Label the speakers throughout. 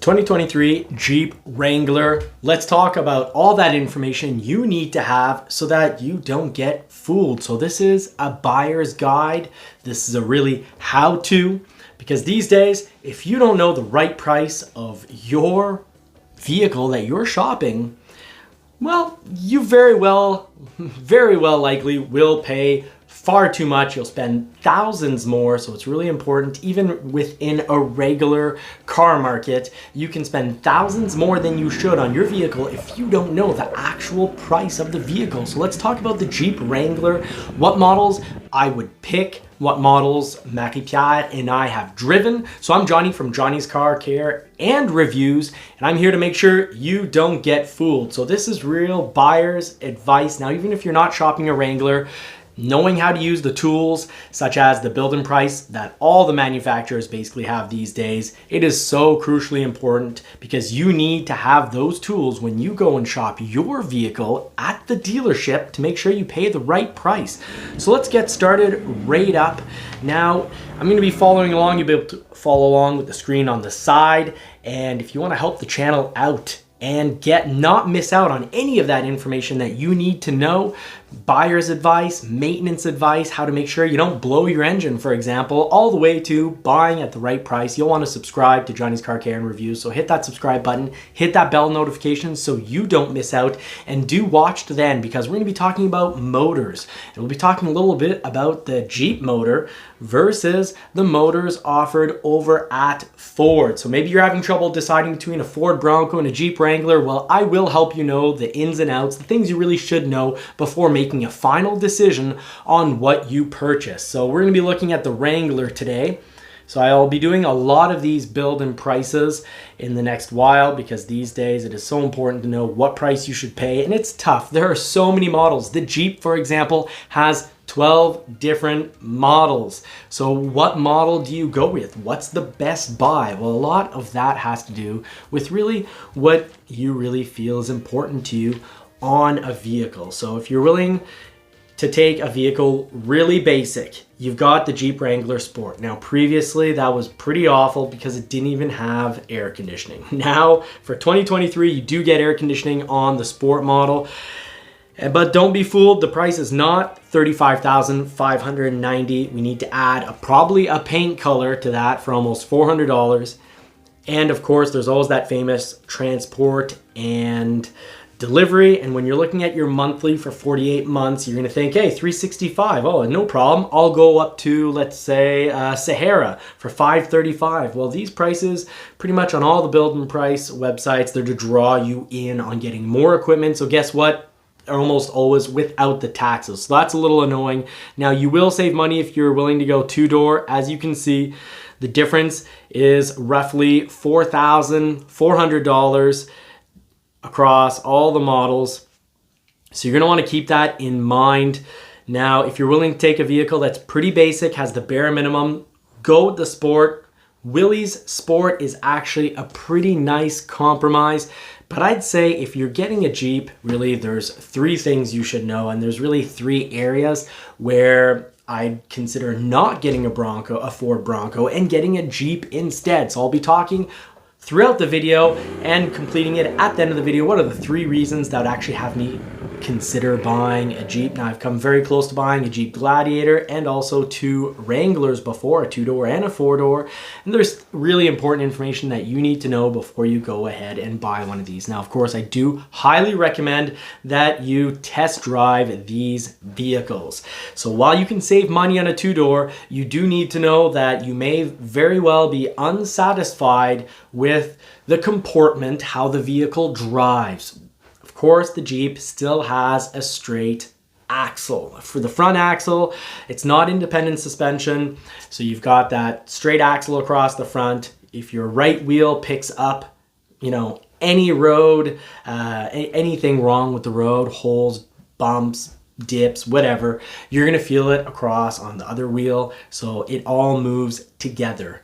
Speaker 1: 2023 Jeep Wrangler. Let's talk about all that information you need to have so that you don't get fooled. So this is a buyer's guide. This is a really how-to, because these days, if you don't know the right price of your vehicle that you're shopping, well, you very well likely will pay far too much. You'll spend thousands more. So it's really important, even within a regular car market, you can spend thousands more than you should on your vehicle if you don't know the actual price of the vehicle. So let's talk about the Jeep Wrangler, what models I would pick, what models Marie-Pierre and I have driven. So I'm Johnny from Johnny's Car Care and Reviews, and I'm here to make sure you don't get fooled. So this is real buyer's advice. Now, even if you're not shopping a Wrangler, knowing how to use the tools such as the build and price that all the manufacturers basically have these days, it is so crucially important because you need to have those tools when you go and shop your vehicle at the dealership to make sure you pay the right price. So let's get started right up. Now, I'm going to be following along. You'll be able to follow along with the screen on the side. And if you want to help the channel out and not miss out on any of that information that you need to know, buyer's advice, maintenance advice, how to make sure you don't blow your engine, for example, all the way to buying at the right price, you'll want to subscribe to Johnny's Car Care and Reviews. So hit that subscribe button, hit that bell notification so you don't miss out, and do watch to then, because we're going to be talking about motors. And we'll be talking a little bit about the Jeep motor versus the motors offered over at Ford. So maybe you're having trouble deciding between a Ford Bronco and a Jeep Wrangler. Well, I will help you know the ins and outs, the things you really should know before making a final decision on what you purchase. So we're going to be looking at the Wrangler today. So I'll be doing a lot of these build and prices in the next while, because these days it is so important to know what price you should pay, and it's tough. There are so many models. The Jeep, for example, has 12 different models. So what model do you go with? What's the best buy? Well, a lot of that has to do with really what you really feel is important to you on a vehicle. So if you're willing to take a vehicle really basic, you've got the Jeep Wrangler Sport. Now, previously that was pretty awful because it didn't even have air conditioning. Now, for 2023, you do get air conditioning on the Sport model. But don't be fooled, the price is not $35,590. We need to add probably a paint color to that for almost $400. And of course, there's always that famous transport and delivery. And when you're looking at your monthly for 48 months, you're going to think, hey, $365. Oh, no problem. I'll go up to, let's say, Sahara for $535. Well, these prices pretty much on all the build and price websites, they're to draw you in on getting more equipment. So guess what? Are almost always without the taxes. So that's a little annoying. Now, you will save money if you're willing to go two-door. As you can see, the difference is roughly $4,400 across all the models. So you're going to want to keep that in mind. Now, if you're willing to take a vehicle that's pretty basic, has the bare minimum, go with the Sport. Willys Sport is actually a pretty nice compromise. But I'd say if you're getting a Jeep, really there's three things you should know, and there's really three areas where I'd consider not getting a Bronco, a Ford Bronco, and getting a Jeep instead. So I'll be talking throughout the video and completing it at the end of the video. What are the three reasons that would actually have me consider buying a Jeep? Now, I've come very close to buying a Jeep Gladiator and also two Wranglers before, a two-door and a four-door. And there's really important information that you need to know before you go ahead and buy one of these. Now, of course, I do highly recommend that you test drive these vehicles. So while you can save money on a two-door, you do need to know that you may very well be unsatisfied with the comportment, how the vehicle drives. Of course, the Jeep still has a straight axle. For the front axle, it's not independent suspension, so you've got that straight axle across the front. If your right wheel picks up, any road, anything wrong with the road, holes, bumps, dips, whatever, you're gonna feel it across on the other wheel, so it all moves together.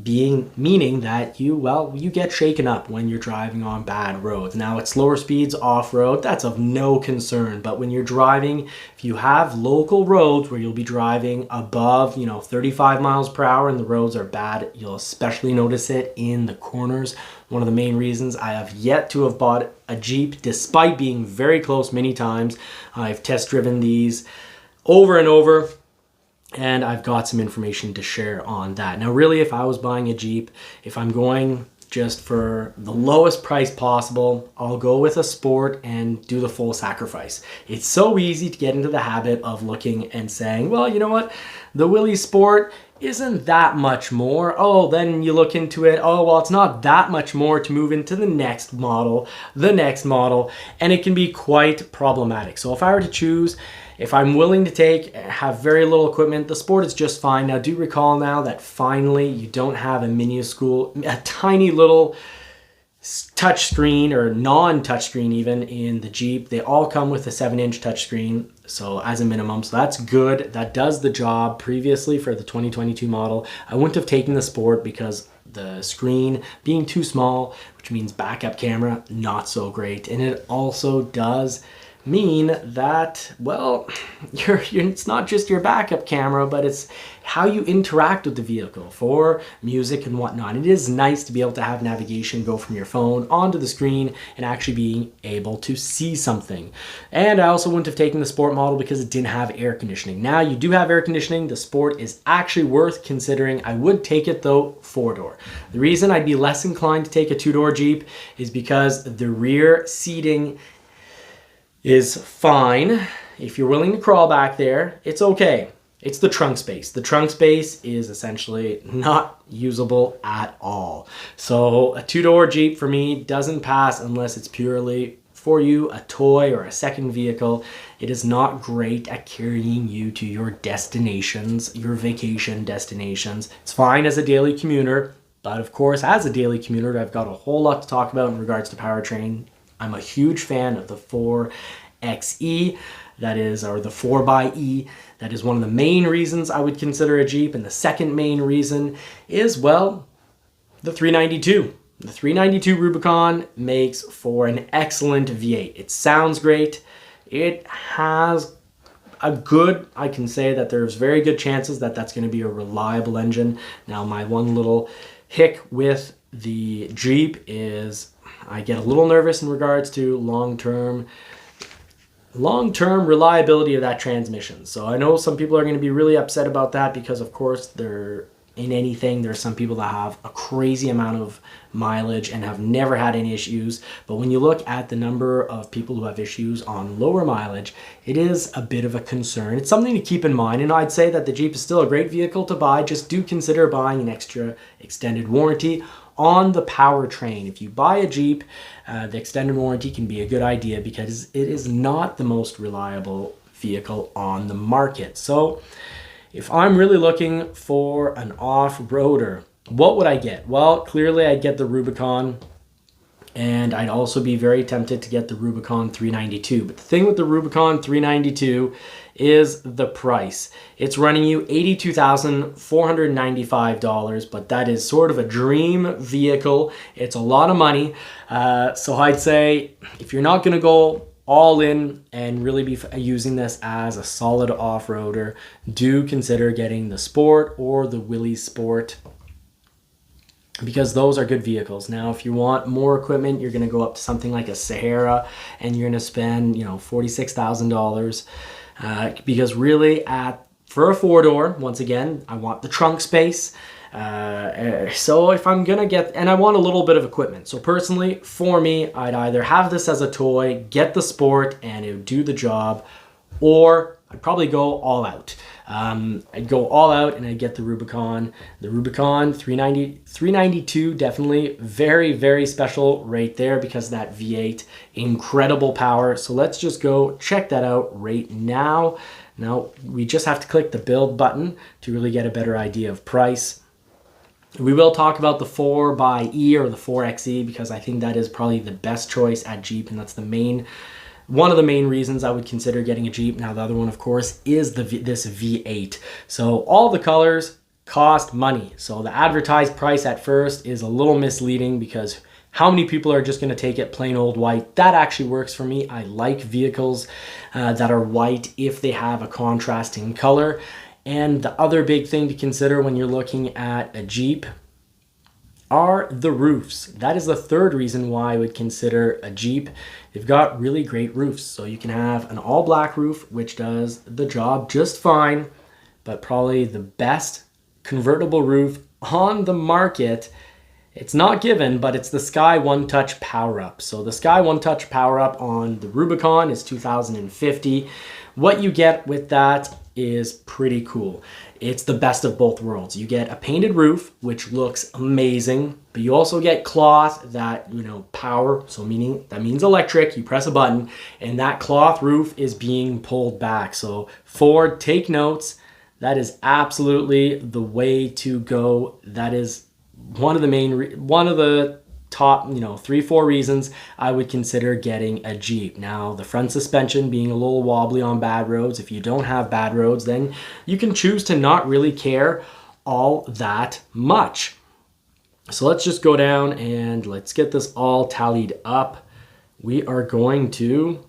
Speaker 1: meaning that you get shaken up when you're driving on bad roads. Now at slower speeds off-road, that's of no concern, but when you're driving, if you have local roads where you'll be driving above 35 miles per hour and the roads are bad, you'll especially notice it in the corners. One of the main reasons I have yet to have bought a Jeep, despite being very close many times. I've test driven these over and over, and I've got some information to share on that. Now, really, if I was buying a Jeep, if I'm going just for the lowest price possible, I'll go with a Sport and do the full sacrifice. It's so easy to get into the habit of looking and saying, well, you know what? The Willys Sport isn't that much more. Oh, then you look into it. Oh, well, it's not that much more to move into the next model, and it can be quite problematic. So if I were to choose, if I'm willing to have very little equipment, the Sport is just fine. Now, do recall now that finally you don't have a tiny little touchscreen or non-touchscreen even in the Jeep. They all come with a 7-inch touchscreen, so as a minimum. So that's good. That does the job. Previously for the 2022 model, I wouldn't have taken the Sport because the screen being too small, which means backup camera, not so great. And it also does mean that, well, it's not just your backup camera, but it's how you interact with the vehicle for music and whatnot. It is nice to be able to have navigation go from your phone onto the screen and actually being able to see something. And I also wouldn't have taken the Sport model because it didn't have air conditioning. Now you do have air conditioning. The Sport is actually worth considering. I would take it though 4-door. The reason I'd be less inclined to take a 2-door Jeep is because the rear seating is fine. If you're willing to crawl back there, it's okay. It's the trunk space. The trunk space is essentially not usable at all. So a 2-door Jeep for me doesn't pass unless it's purely for you, a toy or a second vehicle. It is not great at carrying you to your destinations, your vacation destinations. It's fine as a daily commuter, but of course, as a daily commuter, I've got a whole lot to talk about in regards to powertrain. I'm a huge fan of the 4xe, or the 4xe. That is one of the main reasons I would consider a Jeep. And the second main reason is, well, the 392. The 392 Rubicon makes for an excellent V8. It sounds great. It has I can say that there's very good chances that that's going to be a reliable engine. Now, my one little hick with the Jeep is I get a little nervous in regards to long-term reliability of that transmission. So I know some people are going to be really upset about that because, of course, there's some people that have a crazy amount of mileage and have never had any issues. But when you look at the number of people who have issues on lower mileage, it is a bit of a concern. It's something to keep in mind. And I'd say that the Jeep is still a great vehicle to buy. Just do consider buying an extra extended warranty on the powertrain. If you buy a Jeep, the extended warranty can be a good idea because it is not the most reliable vehicle on the market. So if I'm really looking for an off-roader, what would I get? Well, clearly I'd get the Rubicon, and I'd also be very tempted to get the Rubicon 392. But the thing with the Rubicon 392 is the price. It's running you $82,495, but that is sort of a dream vehicle. It's a lot of money. So I'd say if you're not going to go all in and really be using this as a solid off-roader, do consider getting the Sport or the Willys Sport, because those are good vehicles. Now, if you want more equipment, you're going to go up to something like a Sahara, and you're going to spend, $46,000. Because really, for a 4-door, once again, I want the trunk space. So if I'm gonna and I want a little bit of equipment. So personally, for me, I'd either have this as a toy, get the Sport, and it would do the job, or I'd probably go all out. I'd go all out and I'd get the Rubicon. The Rubicon 392, definitely very, very special right there because of that V8, incredible power. So let's just go check that out right now. Now, we just have to click the build button to really get a better idea of price. We will talk about the 4xe or the 4xe because I think that is probably the best choice at Jeep, and that's one of the main reasons I would consider getting a Jeep. Now, the other one, of course, is this V8. So all the colors cost money. So the advertised price at first is a little misleading because how many people are just going to take it plain old white? That actually works for me. I like vehicles that are white if they have a contrasting color. And the other big thing to consider when you're looking at a Jeep are the roofs. That is the third reason why I would consider a Jeep. They've got really great roofs. So you can have an all black roof, which does the job just fine, but probably the best convertible roof on the market. It's not given, but it's the Sky One Touch Power Up. So the Sky One Touch Power Up on the Rubicon is $2,050. What you get with that is pretty cool. It's the best of both worlds. You get a painted roof, which looks amazing, but you also get cloth that, power, so that means electric. You press a button and that cloth roof is being pulled back. So Ford, take notes. That is absolutely the way to go. That is one of the top 3-4 reasons I would consider getting a Jeep. Now, the front suspension being a little wobbly on bad roads. If you don't have bad roads, then you can choose to not really care all that much. So let's just go down and let's get this all tallied up. We are going to,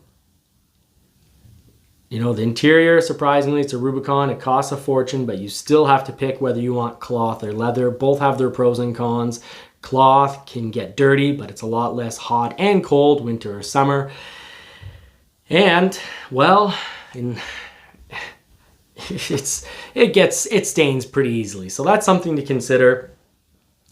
Speaker 1: the interior, surprisingly, it's a Rubicon. It costs a fortune, but you still have to pick whether you want cloth or leather. Both have their pros and cons. Cloth can get dirty, but it's a lot less hot and cold, winter or summer. And, well, it stains pretty easily. So that's something to consider.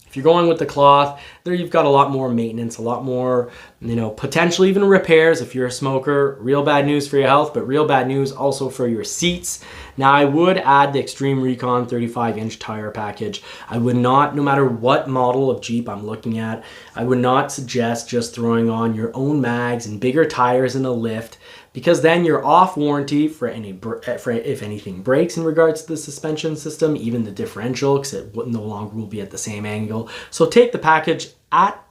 Speaker 1: If you're going with the cloth, there you've got a lot more maintenance, a lot more, potentially even repairs if you're a smoker. Real bad news for your health, but real bad news also for your seats. Now, I would add the Extreme Recon 35-inch tire package. I would not, no matter what model of Jeep I'm looking at, I would not suggest just throwing on your own mags and bigger tires in a lift, because then you're off warranty for if anything breaks in regards to the suspension system, even the differential, because it no longer will be at the same angle. So take the package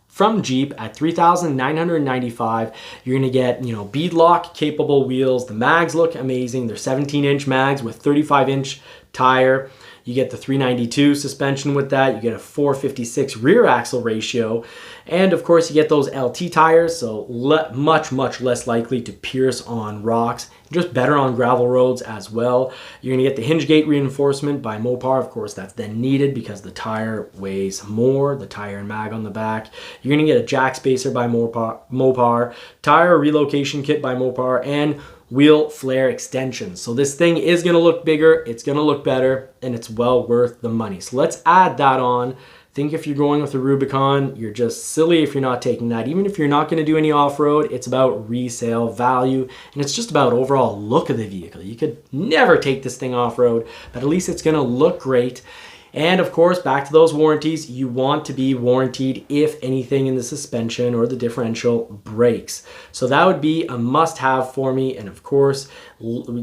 Speaker 1: from Jeep at $3,995. You're gonna get, beadlock capable wheels. The mags look amazing. They're 17-inch mags with 35-inch tire. You get the 392 suspension with that. You get a 456 rear axle ratio. And of course you get those LT tires, so much less likely to pierce on rocks. Just better on gravel roads as well. You're gonna get the hinge gate reinforcement by Mopar. Of course, that's then needed because the tire weighs more, the tire and mag on the back. You're gonna get a jack spacer by Mopar, tire relocation kit by Mopar, and wheel flare extensions. So this thing is gonna look bigger, it's gonna look better, and it's well worth the money. So let's add that on. I think if you're going with a Rubicon, you're just silly if you're not taking that. Even if you're not going to do any off-road, it's about resale value, and it's just about overall look of the vehicle. You could never take this thing off-road, but at least it's going to look great. And of course, back to those warranties, you want to be warranted if anything in the suspension or the differential breaks. So that would be a must-have for me. And of course,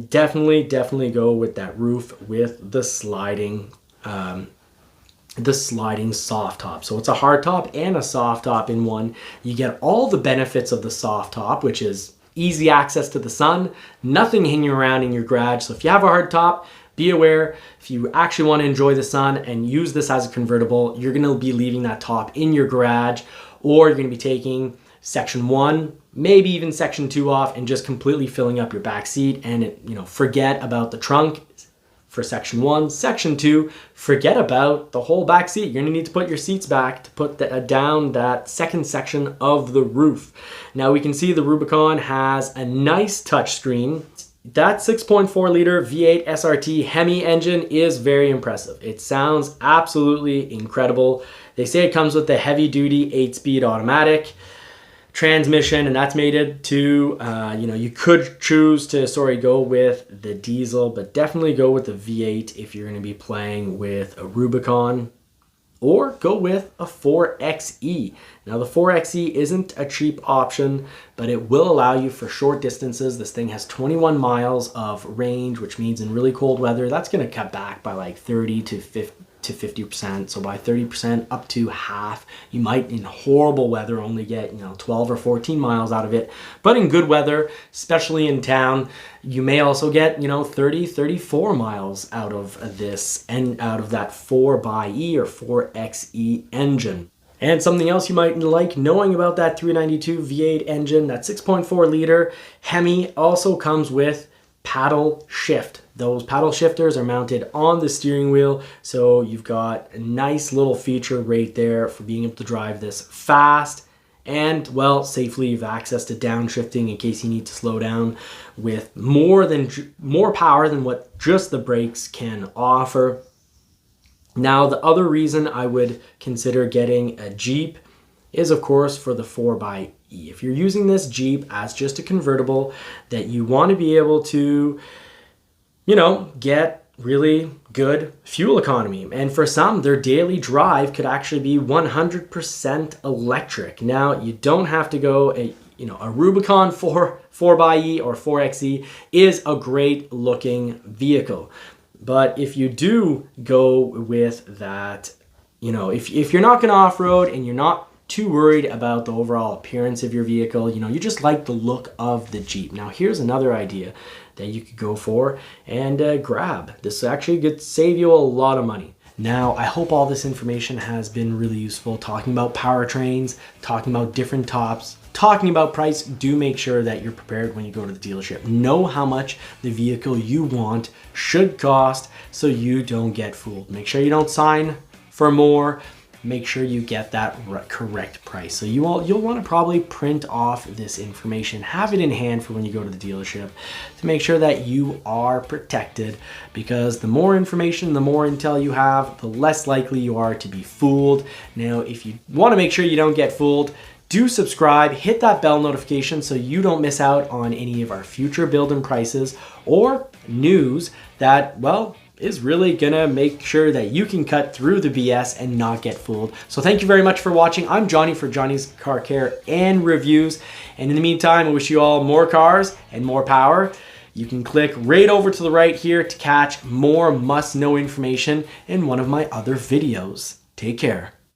Speaker 1: definitely go with that roof with the sliding soft top. So it's a hard top and a soft top in one. You get all the benefits of the soft top, which is easy access to the sun, nothing hanging around in your garage. So if you have a hard top, be aware, if you actually want to enjoy the sun and use this as a convertible, you're going to be leaving that top in your garage, or you're going to be taking section 1, maybe even section 2 off and just completely filling up your back seat, and forget about the trunk for section 1. Section 2, forget about the whole back seat. You're gonna need to put your seats back to put down that second section of the roof. Now we can see the Rubicon has a nice touchscreen. That 6.4 liter V8 SRT Hemi engine is very impressive. It sounds absolutely incredible. They say it comes with the heavy duty 8-speed automatic transmission, and that's mated to, you could choose to go with the diesel, but definitely go with the V8 if you're going to be playing with a Rubicon, or go with a 4xe. Now the 4xe isn't a cheap option, but it will allow you for short distances. This thing has 21 miles of range, which means in really cold weather, that's going to cut back by like 30 to to 50%. So by 30% up to half. You might in horrible weather only get, 12 or 14 miles out of it. But in good weather, especially in town, you may also get, 30, 34 miles out of this and out of that 4xe or 4xe engine. And something else you might like knowing about that 392 V8 engine, that 6.4 liter Hemi also comes with paddle shift. Those paddle shifters are mounted on the steering wheel, so you've got a nice little feature right there for being able to drive this fast and, well, safely. You've access to downshifting in case you need to slow down with more power than what just the brakes can offer. Now, the other reason I would consider getting a Jeep is, of course, for the 4xe. If you're using this Jeep as just a convertible, that you want to be able to, get really good fuel economy. And for some, their daily drive could actually be 100% electric. Now, you don't have to go a Rubicon 4xe or 4xe is a great looking vehicle. But if you do go with that, if you're not going to off-road and you're not too worried about the overall appearance of your vehicle, you just like the look of the Jeep. Now, here's another idea that you could go for and grab. This actually could save you a lot of money. Now, I hope all this information has been really useful, talking about powertrains, talking about different tops, talking about price. Do make sure that you're prepared when you go to the dealership. Know how much the vehicle you want should cost so you don't get fooled. Make sure you don't sign for more. Make sure you get that correct price. So you'll want to probably print off this information, have it in hand for when you go to the dealership to make sure that you are protected, because the more information, the more intel you have, the less likely you are to be fooled. Now, if you want to make sure you don't get fooled, do subscribe, hit that bell notification so you don't miss out on any of our future build and prices or news that, well, is really gonna make sure that you can cut through the BS and not get fooled. So thank you very much for watching. I'm Johnny for Johnny's Car Care and Reviews. And in the meantime, I wish you all more cars and more power. You can click right over to the right here to catch more must-know information in one of my other videos. Take care.